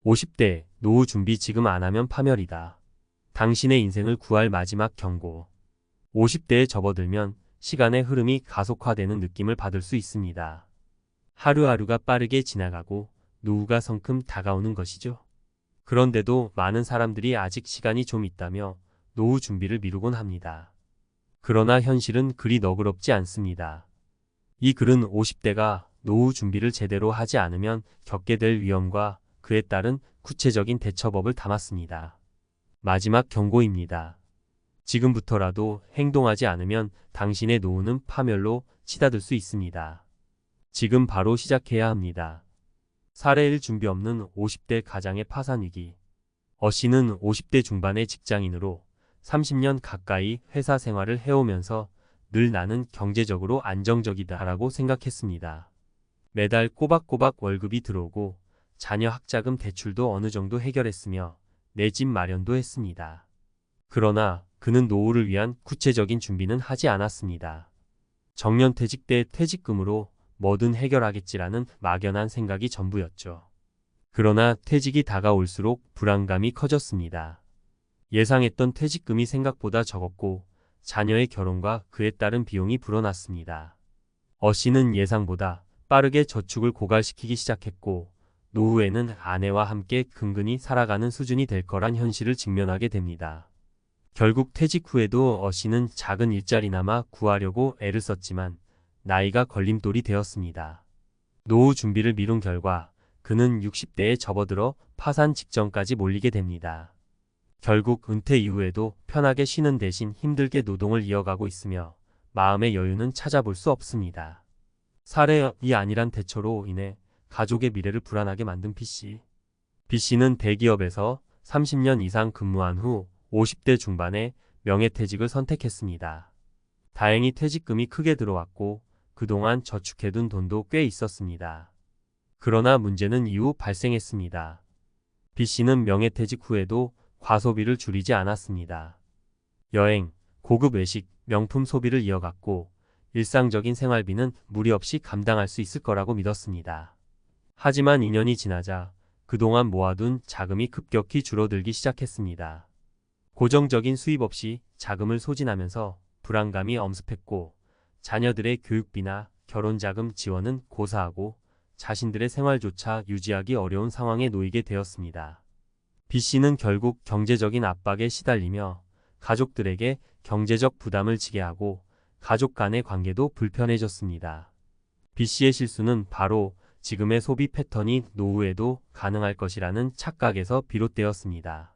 50대 노후 준비 지금 안 하면 파멸이다. 당신의 인생을 구할 마지막 경고. 50대에 접어들면 시간의 흐름이 가속화되는 느낌을 받을 수 있습니다. 하루하루가 빠르게 지나가고 노후가 성큼 다가오는 것이죠. 그런데도 많은 사람들이 아직 시간이 좀 있다며 노후 준비를 미루곤 합니다. 그러나 현실은 그리 너그럽지 않습니다. 이 글은 50대가 노후 준비를 제대로 하지 않으면 겪게 될 위험과 그에 따른 구체적인 대처법을 담았습니다. 마지막 경고입니다. 지금부터라도 행동하지 않으면 당신의 노후는 파멸로 치닫을 수 있습니다. 지금 바로 시작해야 합니다. 사례 1 준비 없는 50대 가장의 파산 위기. 어 씨는 50대 중반의 직장인으로 30년 가까이 회사 생활을 해오면서 늘 나는 경제적으로 안정적이다라고 생각했습니다. 매달 꼬박꼬박 월급이 들어오고 자녀 학자금 대출도 어느 정도 해결했으며 내 집 마련도 했습니다. 그러나 그는 노후를 위한 구체적인 준비는 하지 않았습니다. 정년퇴직 때 퇴직금으로 뭐든 해결하겠지라는 막연한 생각이 전부였죠. 그러나 퇴직이 다가올수록 불안감이 커졌습니다. 예상했던 퇴직금이 생각보다 적었고 자녀의 결혼과 그에 따른 비용이 불어났습니다. 어 씨는 예상보다 빠르게 저축을 고갈시키기 시작했고 노후에는 아내와 함께 근근히 살아가는 수준이 될 거란 현실을 직면하게 됩니다. 결국 퇴직 후에도 어 씨는 작은 일자리나마 구하려고 애를 썼지만 나이가 걸림돌이 되었습니다. 노후 준비를 미룬 결과 그는 60대에 접어들어 파산 직전까지 몰리게 됩니다. 결국 은퇴 이후에도 편하게 쉬는 대신 힘들게 노동을 이어가고 있으며 마음의 여유는 찾아볼 수 없습니다. 사례이 아니란 대처로 인해 가족의 미래를 불안하게 만든 B씨. B씨는 대기업에서 30년 이상 근무한 후 50대 중반에 명예퇴직을 선택했습니다. 다행히 퇴직금이 크게 들어왔고 그동안 저축해둔 돈도 꽤 있었습니다. 그러나 문제는 이후 발생했습니다. B씨는 명예퇴직 후에도 과소비를 줄이지 않았습니다. 여행, 고급 외식, 명품 소비를 이어갔고 일상적인 생활비는 무리 없이 감당할 수 있을 거라고 믿었습니다. 하지만 2년이 지나자 그동안 모아둔 자금이 급격히 줄어들기 시작했습니다. 고정적인 수입 없이 자금을 소진하면서 불안감이 엄습했고 자녀들의 교육비나 결혼자금 지원은 고사하고 자신들의 생활조차 유지하기 어려운 상황에 놓이게 되었습니다. B씨는 결국 경제적인 압박에 시달리며 가족들에게 경제적 부담을 지게 하고 가족 간의 관계도 불편해졌습니다. B씨의 실수는 바로 지금의 소비 패턴이 노후에도 가능할 것이라는 착각에서 비롯되었습니다.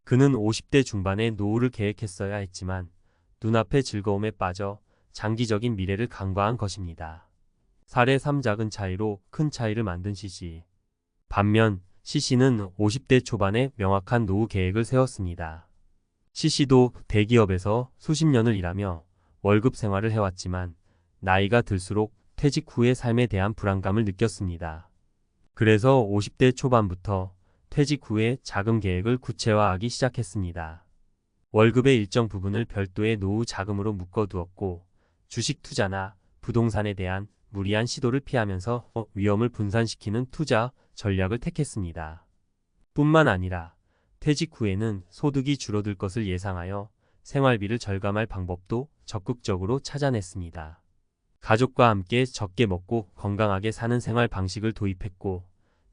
그는 50대 중반에 노후를 계획했어야 했지만 눈앞의 즐거움에 빠져 장기적인 미래를 간과한 것입니다. 사례 3 작은 차이로 큰 차이를 만든 C씨. 반면 C씨는 50대 초반에 명확한 노후 계획을 세웠습니다. C씨도 대기업에서 수십 년을 일하며 월급 생활을 해왔지만 나이가 들수록 퇴직 후의 삶에 대한 불안감을 느꼈습니다. 그래서 50대 초반부터 퇴직 후에 자금 계획을 구체화하기 시작했습니다. 월급의 일정 부분을 별도의 노후 자금으로 묶어두었고 주식 투자나 부동산에 대한 무리한 시도를 피하면서 위험을 분산시키는 투자 전략을 택했습니다. 뿐만 아니라 퇴직 후에는 소득이 줄어들 것을 예상하여 생활비를 절감할 방법도 적극적으로 찾아냈습니다. 가족과 함께 적게 먹고 건강하게 사는 생활 방식을 도입했고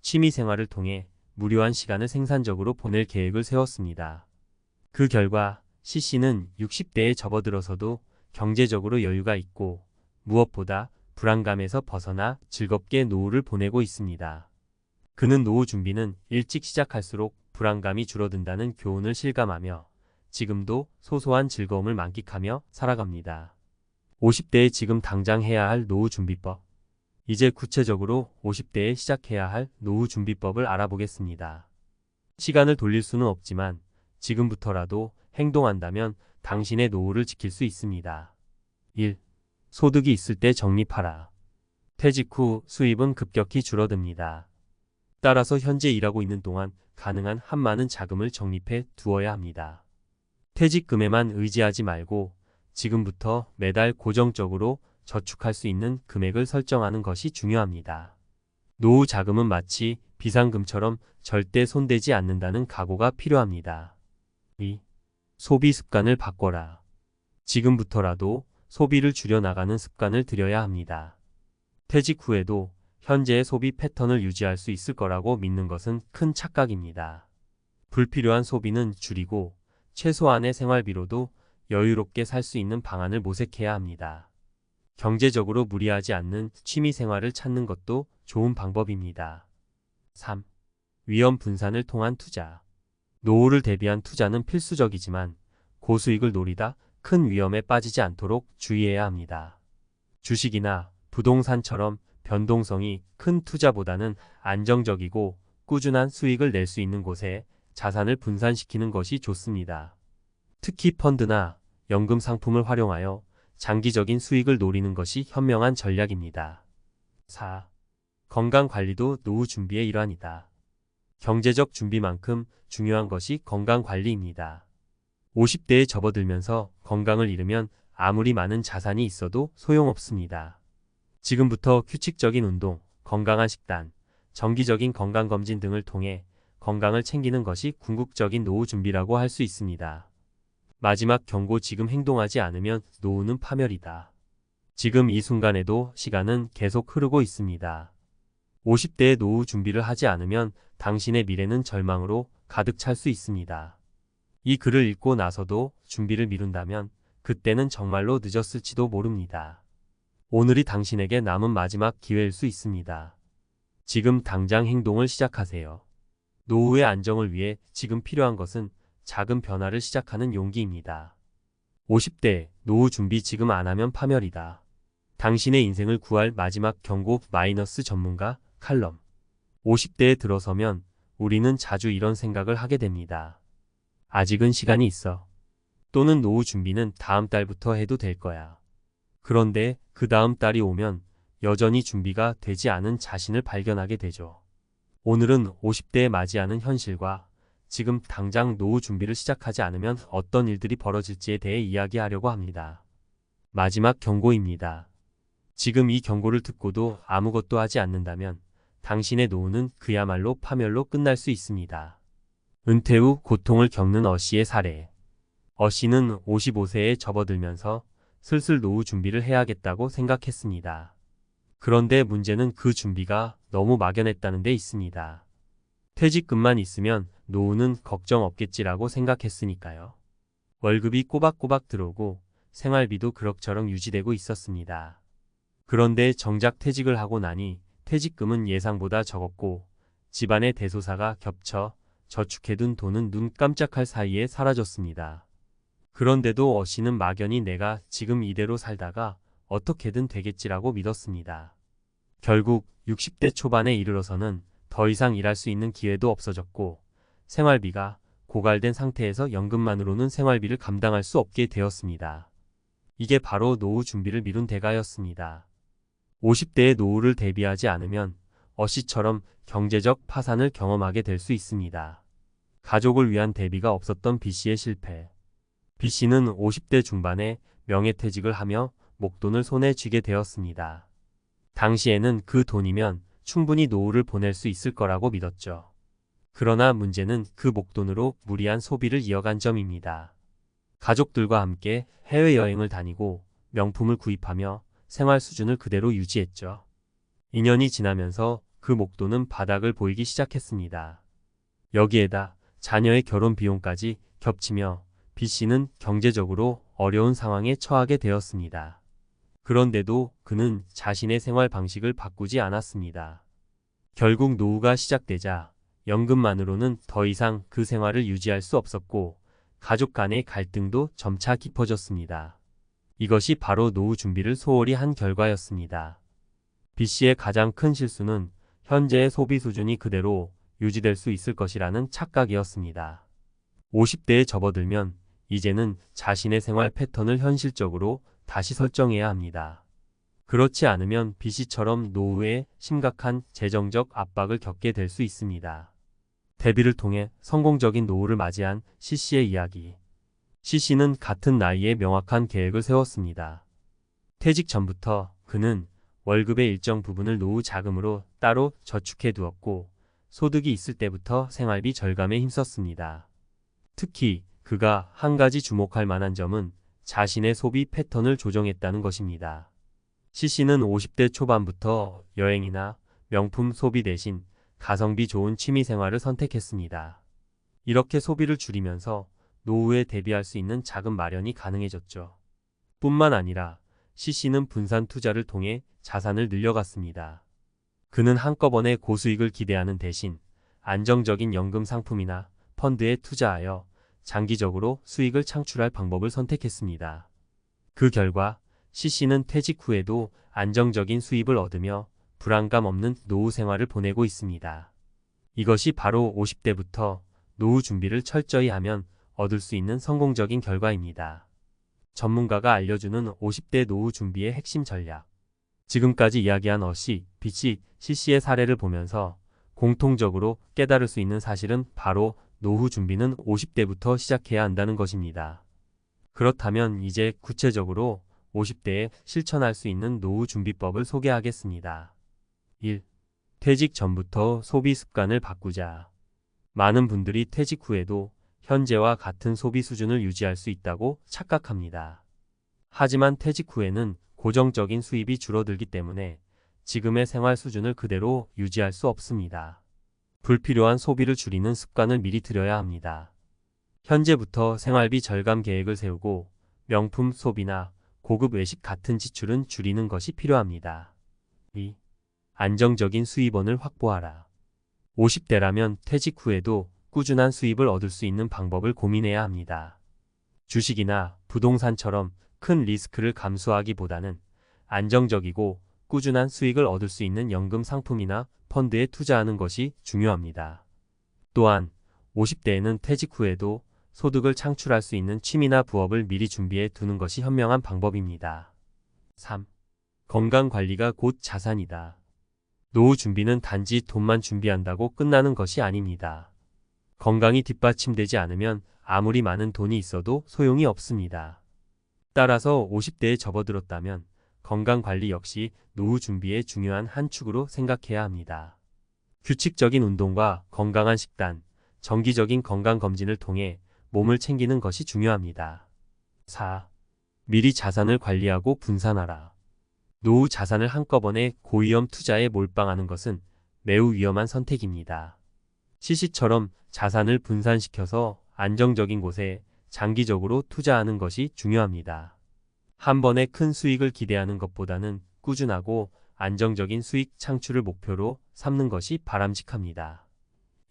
취미 생활을 통해 무료한 시간을 생산적으로 보낼 계획을 세웠습니다. 그 결과 C씨는 60대에 접어들어서도 경제적으로 여유가 있고 무엇보다 불안감에서 벗어나 즐겁게 노후를 보내고 있습니다. 그는 노후 준비는 일찍 시작할수록 불안감이 줄어든다는 교훈을 실감하며 지금도 소소한 즐거움을 만끽하며 살아갑니다. 50대에 지금 당장 해야 할 노후 준비법. 이제 구체적으로 50대에 시작해야 할 노후 준비법을 알아보겠습니다. 시간을 돌릴 수는 없지만 지금부터라도 행동한다면 당신의 노후를 지킬 수 있습니다. 1. 소득이 있을 때 적립하라. 퇴직 후 수입은 급격히 줄어듭니다. 따라서 현재 일하고 있는 동안 가능한 한 많은 자금을 적립해 두어야 합니다. 퇴직금에만 의지하지 말고 지금부터 매달 고정적으로 저축할 수 있는 금액을 설정하는 것이 중요합니다. 노후 자금은 마치 비상금처럼 절대 손대지 않는다는 각오가 필요합니다. 2. 소비 습관을 바꿔라. 지금부터라도 소비를 줄여나가는 습관을 들여야 합니다. 퇴직 후에도 현재의 소비 패턴을 유지할 수 있을 거라고 믿는 것은 큰 착각입니다. 불필요한 소비는 줄이고 최소한의 생활비로도 여유롭게 살 수 있는 방안을 모색해야 합니다. 경제적으로 무리하지 않는 취미 생활을 찾는 것도 좋은 방법입니다. 3. 위험 분산을 통한 투자. 노후를 대비한 투자는 필수적이지만 고수익을 노리다 큰 위험에 빠지지 않도록 주의해야 합니다. 주식이나 부동산처럼 변동성이 큰 투자보다는 안정적이고 꾸준한 수익을 낼 수 있는 곳에 자산을 분산시키는 것이 좋습니다. 특히 펀드나 연금 상품을 활용하여 장기적인 수익을 노리는 것이 현명한 전략입니다. 4. 건강관리도 노후 준비의 일환이다. 경제적 준비만큼 중요한 것이 건강관리입니다. 50대에 접어들면서 건강을 잃으면 아무리 많은 자산이 있어도 소용없습니다. 지금부터 규칙적인 운동, 건강한 식단, 정기적인 건강검진 등을 통해 건강을 챙기는 것이 궁극적인 노후 준비라고 할 수 있습니다. 마지막 경고, 지금 행동하지 않으면 노후는 파멸이다. 지금 이 순간에도 시간은 계속 흐르고 있습니다. 50대의 노후 준비를 하지 않으면 당신의 미래는 절망으로 가득 찰 수 있습니다. 이 글을 읽고 나서도 준비를 미룬다면 그때는 정말로 늦었을지도 모릅니다. 오늘이 당신에게 남은 마지막 기회일 수 있습니다. 지금 당장 행동을 시작하세요. 노후의 안정을 위해 지금 필요한 것은 작은 변화를 시작하는 용기입니다. 50대 노후 준비 지금 안 하면 파멸이다. 당신의 인생을 구할 마지막 경고 마이너스 전문가 칼럼. 50대에 들어서면 우리는 자주 이런 생각을 하게 됩니다. 아직은 시간이 있어. 또는 노후 준비는 다음 달부터 해도 될 거야. 그런데 그 다음 달이 오면 여전히 준비가 되지 않은 자신을 발견하게 되죠. 오늘은 50대에 맞이하는 현실과 지금 당장 노후 준비를 시작하지 않으면 어떤 일들이 벌어질지에 대해 이야기하려고 합니다. 마지막 경고입니다. 지금 이 경고를 듣고도 아무것도 하지 않는다면 당신의 노후는 그야말로 파멸로 끝날 수 있습니다. 은퇴 후 고통을 겪는 어씨의 사례. 어씨는 55세에 접어들면서 슬슬 노후 준비를 해야겠다고 생각했습니다. 그런데 문제는 그 준비가 너무 막연했다는 데 있습니다. 퇴직금만 있으면 노후는 걱정 없겠지라고 생각했으니까요. 월급이 꼬박꼬박 들어오고 생활비도 그럭저럭 유지되고 있었습니다. 그런데 정작 퇴직을 하고 나니 퇴직금은 예상보다 적었고 집안의 대소사가 겹쳐 저축해둔 돈은 눈 깜짝할 사이에 사라졌습니다. 그런데도 어씨는 막연히 내가 지금 이대로 살다가 어떻게든 되겠지라고 믿었습니다. 결국 60대 초반에 이르러서는 더 이상 일할 수 있는 기회도 없어졌고 생활비가 고갈된 상태에서 연금만으로는 생활비를 감당할 수 없게 되었습니다. 이게 바로 노후 준비를 미룬 대가였습니다. 50대의 노후를 대비하지 않으면 어씨처럼 경제적 파산을 경험하게 될 수 있습니다. 가족을 위한 대비가 없었던 B씨의 실패. B씨는 50대 중반에 명예퇴직을 하며 목돈을 손에 쥐게 되었습니다. 당시에는 그 돈이면 충분히 노후를 보낼 수 있을 거라고 믿었죠. 그러나 문제는 그 목돈으로 무리한 소비를 이어간 점입니다. 가족들과 함께 해외여행을 다니고 명품을 구입하며 생활 수준을 그대로 유지했죠. 2년이 지나면서 그 목돈은 바닥을 보이기 시작했습니다. 여기에다 자녀의 결혼 비용까지 겹치며 B씨는 경제적으로 어려운 상황에 처하게 되었습니다. 그런데도 그는 자신의 생활 방식을 바꾸지 않았습니다. 결국 노후가 시작되자 연금만으로는 더 이상 그 생활을 유지할 수 없었고 가족 간의 갈등도 점차 깊어졌습니다. 이것이 바로 노후 준비를 소홀히 한 결과였습니다. B씨의 가장 큰 실수는 현재의 소비 수준이 그대로 유지될 수 있을 것이라는 착각이었습니다. 50대에 접어들면 이제는 자신의 생활 패턴을 현실적으로 다시 설정해야 합니다. 그렇지 않으면 B씨처럼 노후에 심각한 재정적 압박을 겪게 될 수 있습니다. 대비를 통해 성공적인 노후를 맞이한 C씨의 이야기. C씨는 같은 나이에 명확한 계획을 세웠습니다. 퇴직 전부터 그는 월급의 일정 부분을 노후 자금으로 따로 저축해 두었고 소득이 있을 때부터 생활비 절감에 힘썼습니다. 특히 그가 한 가지 주목할 만한 점은 자신의 소비 패턴을 조정했다는 것입니다. CC는 50대 초반부터 여행이나 명품 소비 대신 가성비 좋은 취미 생활을 선택했습니다. 이렇게 소비를 줄이면서 노후에 대비할 수 있는 자금 마련이 가능해졌죠. 뿐만 아니라 CC는 분산 투자를 통해 자산을 늘려갔습니다. 그는 한꺼번에 고수익을 기대하는 대신 안정적인 연금 상품이나 펀드에 투자하여 장기적으로 수익을 창출할 방법을 선택했습니다. 그 결과 CC는 퇴직 후에도 안정적인 수입을 얻으며 불안감 없는 노후 생활을 보내고 있습니다. 이것이 바로 50대부터 노후 준비를 철저히 하면 얻을 수 있는 성공적인 결과입니다. 전문가가 알려주는 50대 노후 준비의 핵심 전략. 지금까지 이야기한 어시, 비치, CC의 사례를 보면서 공통적으로 깨달을 수 있는 사실은 바로 노후 준비는 50대부터 시작해야 한다는 것입니다. 그렇다면 이제 구체적으로 50대에 실천할 수 있는 노후 준비법을 소개하겠습니다. 1. 퇴직 전부터 소비 습관을 바꾸자. 많은 분들이 퇴직 후에도 현재와 같은 소비 수준을 유지할 수 있다고 착각합니다. 하지만 퇴직 후에는 고정적인 수입이 줄어들기 때문에 지금의 생활 수준을 그대로 유지할 수 없습니다. 불필요한 소비를 줄이는 습관을 미리 들여야 합니다. 현재부터 생활비 절감 계획을 세우고 명품 소비나 고급 외식 같은 지출은 줄이는 것이 필요합니다. 2. 안정적인 수입원을 확보하라. 50대라면 퇴직 후에도 꾸준한 수입을 얻을 수 있는 방법을 고민해야 합니다. 주식이나 부동산처럼 큰 리스크를 감수하기보다는 안정적이고 꾸준한 수익을 얻을 수 있는 연금 상품이나 펀드에 투자하는 것이 중요합니다. 또한 50대에는 퇴직 후에도 소득을 창출할 수 있는 취미나 부업을 미리 준비해 두는 것이 현명한 방법입니다. 3. 건강관리가 곧 자산이다. 노후 준비는 단지 돈만 준비한다고 끝나는 것이 아닙니다. 건강이 뒷받침되지 않으면 아무리 많은 돈이 있어도 소용이 없습니다. 따라서 50대에 접어들었다면 건강관리 역시 노후 준비의 중요한 한 축으로 생각해야 합니다. 규칙적인 운동과 건강한 식단, 정기적인 건강검진을 통해 몸을 챙기는 것이 중요합니다. 4. 미리 자산을 관리하고 분산하라. 노후 자산을 한꺼번에 고위험 투자에 몰빵하는 것은 매우 위험한 선택입니다. CC처럼 자산을 분산시켜서 안정적인 곳에 장기적으로 투자하는 것이 중요합니다. 한 번에 큰 수익을 기대하는 것보다는 꾸준하고 안정적인 수익 창출을 목표로 삼는 것이 바람직합니다.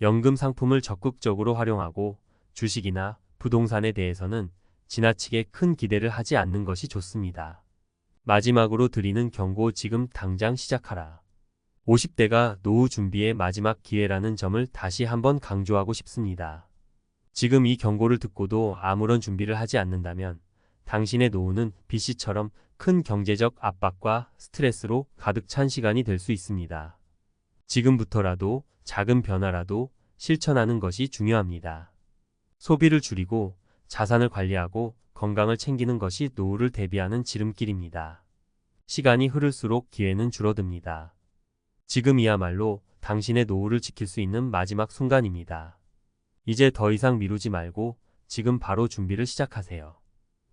연금 상품을 적극적으로 활용하고 주식이나 부동산에 대해서는 지나치게 큰 기대를 하지 않는 것이 좋습니다. 마지막으로 드리는 경고, 지금 당장 시작하라. 50대가 노후 준비의 마지막 기회라는 점을 다시 한번 강조하고 싶습니다. 지금 이 경고를 듣고도 아무런 준비를 하지 않는다면 당신의 노후는 BC처럼 큰 경제적 압박과 스트레스로 가득 찬 시간이 될 수 있습니다. 지금부터라도 작은 변화라도 실천하는 것이 중요합니다. 소비를 줄이고 자산을 관리하고 건강을 챙기는 것이 노후를 대비하는 지름길입니다. 시간이 흐를수록 기회는 줄어듭니다. 지금이야말로 당신의 노후를 지킬 수 있는 마지막 순간입니다. 이제 더 이상 미루지 말고 지금 바로 준비를 시작하세요.